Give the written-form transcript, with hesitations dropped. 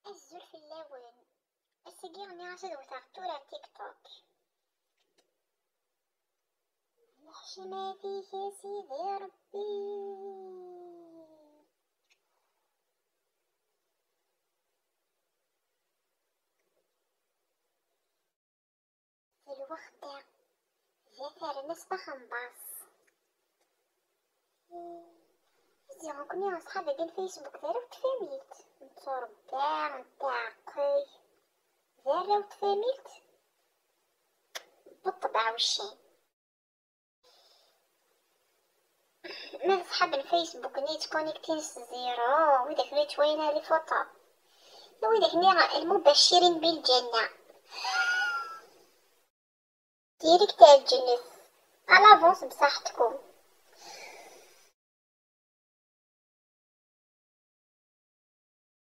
الزول في اللون السجيرني راسد وتغطولة تيك توك. الحشمة فيك يا سيدي ربي. في الوقت ذكر نسبة خنباص زيرو كوني أصحابي ديال الفيسبوك دارو تفاميلت نتربع نتعقي دارو تفاميلت بالطبع والشين. من صحاب الفيسبوك نيت كونيكتين زيرو ويداك نيت وينها لي فوطو ويداك ني المبشرين بالجنة ديريكت تاع الجنة على فونس بصحتكم.